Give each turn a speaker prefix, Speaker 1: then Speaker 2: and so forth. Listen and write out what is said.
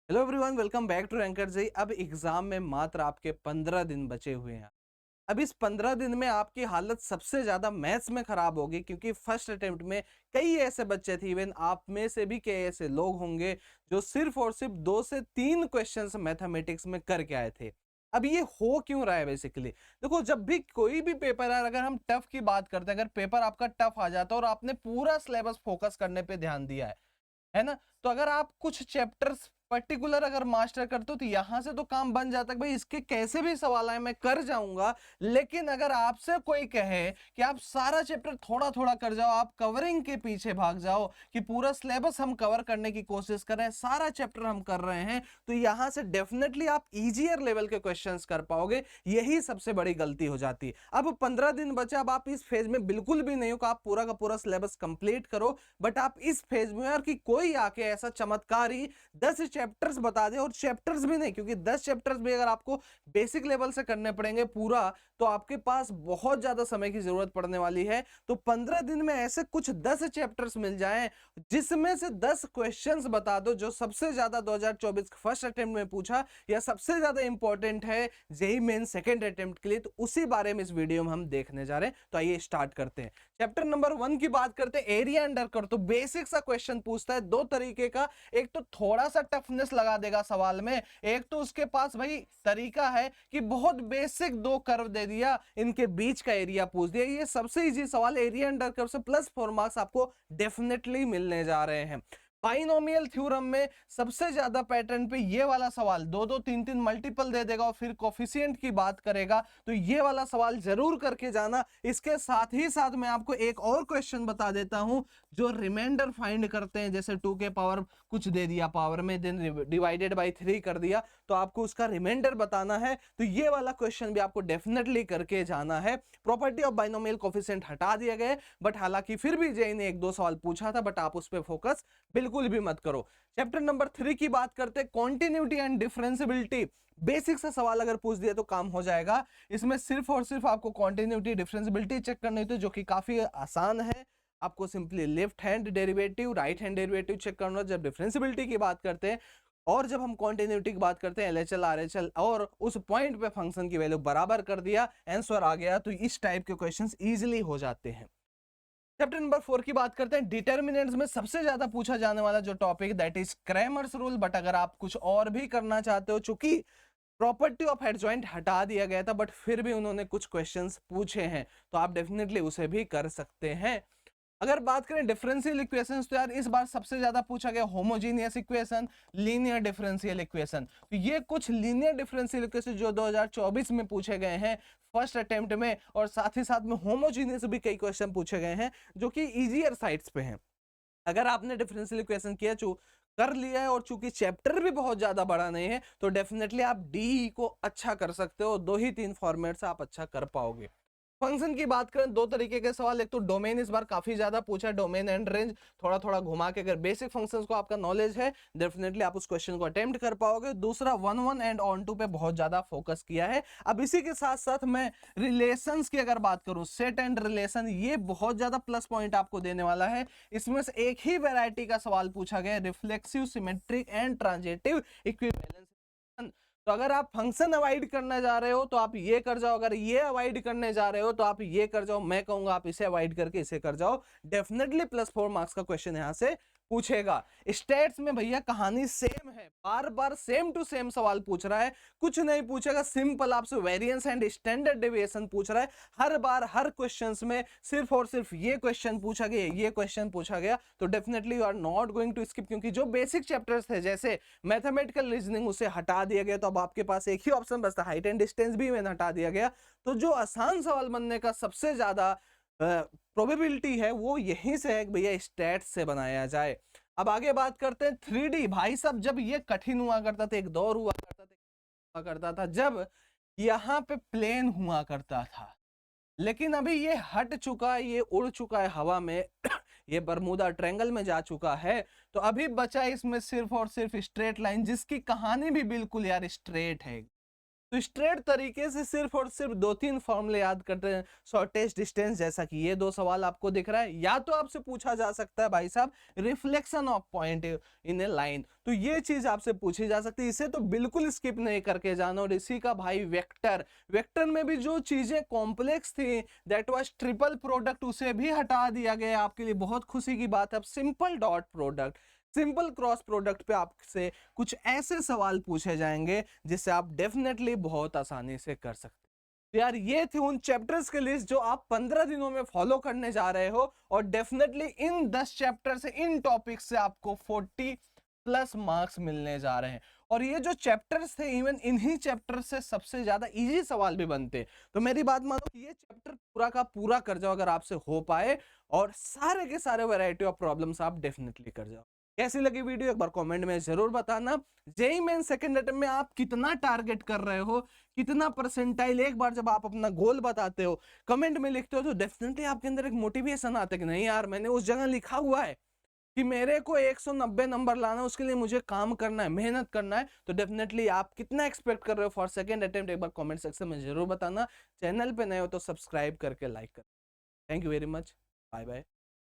Speaker 1: Hello everyone, welcome back to Ranker ji. अब exam में मात्र आपके 15 दिन बचे हुए हैं। अब इस 15 दिन में आपकी हालत सबसे ज्यादा मैथ्स में खराब होगी, क्योंकि फर्स्ट अटेम्प्ट में कई ऐसे बच्चे थे, इवन आप में से भी कई ऐसे लोग होंगे जो सिर्फ और सिर्फ 2 से 3 क्वेश्चंस मैथमेटिक्स में करके आए थे। अब ये हो क्यों रहा है? बेसिकली देखो, जब भी कोई भी पेपर है, अगर हम टफ की बात करते हैं, अगर पेपर आपका टफ आ जाता है और आपने पूरा सिलेबस फोकस करने पे ध्यान दिया है ना, तो अगर आप कुछ चैप्टर्स पर्टिकुलर अगर मास्टर करते हो तो यहां से तो काम बन जाता है, भाई इसके कैसे भी सवाल आए मैं कर जाऊंगा। लेकिन अगर आपसे कोई कहे कि आप सारा चैप्टर थोड़ा थोड़ा कर जाओ, आप कवरिंग के पीछे भाग जाओ कि पूरा सिलेबस हम कवर करने की कोशिश कर रहे हैं, सारा चैप्टर हम कर रहे हैं, तो यहां से डेफिनेटली आप इजियर लेवल के क्वेश्चंस कर पाओगे। यही सबसे बड़ी गलती हो जाती है। अब 15 दिन बचे, अब आप इस फेज में बिल्कुल भी नहीं हो कि आप पूरा का पूरा सिलेबस कंप्लीट करो, बट आप इस फेज में यार कि कोई आके ऐसा चमत्कारी 10 चैप्टर्स बता दे, और चैप्टर्स भी नहीं, क्योंकि 10 चैप्टर्स भी अगर आपको बेसिक लेवल से करने पड़ेंगे पूरा, तो आपके पास बहुत ज्यादा समय की जरूरत पड़ने वाली है। तो 15 दिन में ऐसे कुछ 10 चैप्टर्स मिल जाएं जिसमें से 10 क्वेश्चंस बता दो जो सबसे ज्यादा 2024 फर्स्ट अटेम्प्ट में पूछा या सबसे ज्यादा इंपॉर्टेंट है जेई मेन सेकंड अटेम्प्ट के लिए, तो उसी बारे में इस वीडियो में हम देखने जा रहे हैं। तो आइए स्टार्ट करते हैं। चैप्टर नंबर 1 की बात करते हैं, एरिया अंडर कर। तो बेसिक सा क्वेश्चन पूछता है दो तरीके का, एक तो थोड़ा सा टफनेस लगा देगा सवाल में, एक तो उसके पास भाई तरीका है कि बहुत बेसिक दो कर्व दे दिया, इनके बीच का एरिया पूछ दिया। ये सबसे इजी सवाल, एरिया अंडर कर्व से +4 मार्क्स आपको डेफिनेटली मिलने जा रहे हैं। बाइनोमियल थ्योरम में सबसे ज्यादा पैटर्न पे ये वाला सवाल 2 2 3 3 मल्टीपल दे देगा और फिर कोफिशिएंट की बात करेगा, तो ये वाला सवाल जरूर करके जाना। इसके साथ ही साथ मैं आपको एक और क्वेश्चन बता देता हूं जो रिमाइंडर फाइंड करते हैं, जैसे 2 के पावर कुछ दे दिया पावर में, देन डिवाइडेड बाई 3 कर दिया, तो आपको उसका रिमाइंडर बताना है। तो ये वाला क्वेश्चन भी आपको डेफिनेटली करके जाना है। प्रॉपर्टी ऑफ बाइनोमियल कोफिशिएंट हटा दिया गया, बट हालांकि फिर भी जेई ने 1 2 सवाल पूछा था, बट आप उस पर फोकस बिल्कुल भी मत करो। चैप्टर नंबर 3 की बात करते हैं, कॉन्टिन्यूटी एंड डिफरेंशियबिलिटी। बेसिक सा सवाल अगर पूछ दिया तो काम हो जाएगा। इसमें सिर्फ और सिर्फ आपको कॉन्टिन्यूटी डिफरेंशियबिलिटी चेक करनी होती है, जो कि काफी आसान है। आपको simply left hand derivative, right hand derivative check करना जब डिफरेंशियबिलिटी की बात करते हैं। और जब हम कॉन्टिन्यूटी की बात करते हैं, एलएचएल आरएचएल, और उस पॉइंट पे फंक्शन की वैल्यू बराबर कर दिया, आंसर आ गया, तो इस टाइप के क्वेश्चंस इजीली हो जाते हैं। चैप्टर नंबर 4 की बात करते हैं, डिटर्मिनेंट्स में सबसे ज्यादा पूछा जाने वाला जो topic, that is Cramer's rule. But अगर आप कुछ और भी करना चाहते हो, चूंकि प्रॉपर्टी ऑफ एडजॉइंट हटा दिया गया था, बट फिर भी उन्होंने कुछ क्वेश्चंस पूछे हैं, तो आप डेफिनेटली उसे भी कर सकते हैं। अगर बात करें डिफरेंशियल इक्वेशंस, तो यार इस बार सबसे ज्यादा पूछा गया homogeneous equation, linear differential equation. तो ये कुछ लीनियर डिफरेंशियल इक्वेशन जो 2024 में पूछे गए हैं फर्स्ट अटेम्प्ट में, और साथ ही साथ में होमोजीनियस भी कई क्वेश्चन पूछे गए हैं जो कि इजियर साइड्स पे हैं। अगर आपने डिफरेंशियल इक्वेशन किया कर लिया है, और चूंकि चैप्टर भी बहुत ज्यादा बड़ा नहीं है, तो डेफिनेटली आप डी को अच्छा कर सकते हो। 2 ही 3 फॉर्मेट से आप अच्छा कर पाओगे। फंक्शन की बात करें, दो तरीके के सवाल, एक तो डोमेन इस बार काफी ज्यादा पूछा, डोमेन एंड रेंज थोड़ा थोड़ा घुमा के, अगर बेसिक फंक्शंस को आपका नॉलेज है डेफिनेटली आप उस क्वेश्चन को अटेम्प्ट कर पाओगे। दूसरा 1 1 एंड ऑन टू पे बहुत ज्यादा फोकस किया है। अब इसी के साथ साथ मैं रिलेशंस की अगर बात करूं, सेट एंड रिलेशन, ये बहुत ज्यादा प्लस पॉइंट आपको देने वाला है। इसमें से एक ही वैरायटी का सवाल पूछा गया, reflexive, symmetric and transitive equivalence. तो अगर आप फंक्शन अवॉइड करने जा रहे हो तो आप ये कर जाओ, अगर ये अवॉइड करने जा रहे हो तो आप ये कर जाओ। मैं कहूंगा आप इसे अवॉइड करके इसे कर जाओ, डेफिनेटली +4 मार्क्स का क्वेश्चन यहां से पूछेगा। स्टेट्स में भैया कहानी सेम है, बार बार सेम टू सेम सवाल पूछ रहा है, कुछ नहीं पूछेगा, सिंपल आपसे वेरिएंस एंड स्टैंडर्ड डेविएशन पूछ रहा है। हर बार हर क्वेश्चंस में सिर्फ और सिर्फ ये क्वेश्चन पूछा गया, ये क्वेश्चन पूछा गया, तो definitely you are not going to skip, क्योंकि जो बेसिक चैप्टर्स थे जैसे मैथमेटिकल रीजनिंग उसे हटा दिया गया, तो अब आपके पास एक ही ऑप्शन बचता, हाइट एंड डिस्टेंस भी मैंने हटा दिया गया। तो जो आसान सवाल बनने का सबसे ज्यादा प्रोबेबिलिटी है वो यहीं से है कि भैया स्टैट्स से बनाया जाए। अब आगे बात करते हैं 3D। भाई साहब जब ये कठिन हुआ करता था, एक दौर हुआ करता था जब यहाँ पे प्लेन हुआ करता था, लेकिन अभी ये हट चुका है, ये उड़ चुका है हवा में ये बरमूदा ट्रायंगल में जा चुका है। तो अभी बचा इसमें सिर्फ और सिर्फ स्ट्रेट लाइन, जिसकी कहानी भी बिल्कुल यार स्ट्रेट है। तो स्ट्रेट तरीके से सिर्फ और सिर्फ 2-3 फॉर्मूले याद करते हैं। शॉर्टेज डिस्टेंस, जैसा कि ये 2 सवाल आपको दिख रहा है, या तो आपसे पूछा जा सकता है भाई साहब reflection of point in A line, तो ये चीज आपसे पूछी जा सकती है, इसे तो बिल्कुल स्किप नहीं करके जाना। और इसी का भाई वेक्टर, वेक्टर में भी जो चीजें कॉम्प्लेक्स थी दैट वाज ट्रिपल प्रोडक्ट, उसे भी हटा दिया गया। आपके लिए बहुत खुशी की बात है, अब simple dot product, simple cross product पे आपसे कुछ ऐसे सवाल पूछे जाएंगे जिससे आप डेफिनेटली बहुत आसानी से कर सकते हैं। तो यार ये थी उन चैप्टर्स की लिस्ट जो आप 15 दिनों में फॉलो करने जा रहे हो, और डेफिनेटली इन 10 चैप्टर से, इन टॉपिक से आपको 40 प्लस मार्क्स मिलने जा रहे हैं। और ये जो चैप्टर्स थे, इवन इन्हीं चैप्टर से सबसे ज्यादा इजी सवाल भी बनते। तो मेरी बात मानो कि ये चैप्टर पूरा का पूरा कर जाओ अगर आपसे हो पाए, और सारे के सारे वैरायटी ऑफ प्रॉब्लम्स आप डेफिनेटली कर जाओ। कैसी लगी वीडियो एक बार कमेंट में जरूर बताना। जेईई मेन सेकंड अटेम्प्ट में आप कितना टारगेट कर रहे हो, कितना परसेंटाइल, एक बार जब आप अपना गोल बताते हो, कमेंट में लिखते हो, तो डेफिनेटली आपके अंदर एक मोटिवेशन आता है कि नहीं यार, मैंने उस जगह लिखा हुआ है कि मेरे को 190 नंबर लाना है, उसके लिए मुझे काम करना है, मेहनत करना है। तो डेफिनेटली आप कितना एक्सपेक्ट कर रहे हो फॉर सेकंड अटेम्प्ट, एक बार कमेंट सेक्शन में जरूर बताना। चैनल पे नए हो तो सब्सक्राइब करके लाइक कर। Thank you very much, bye bye.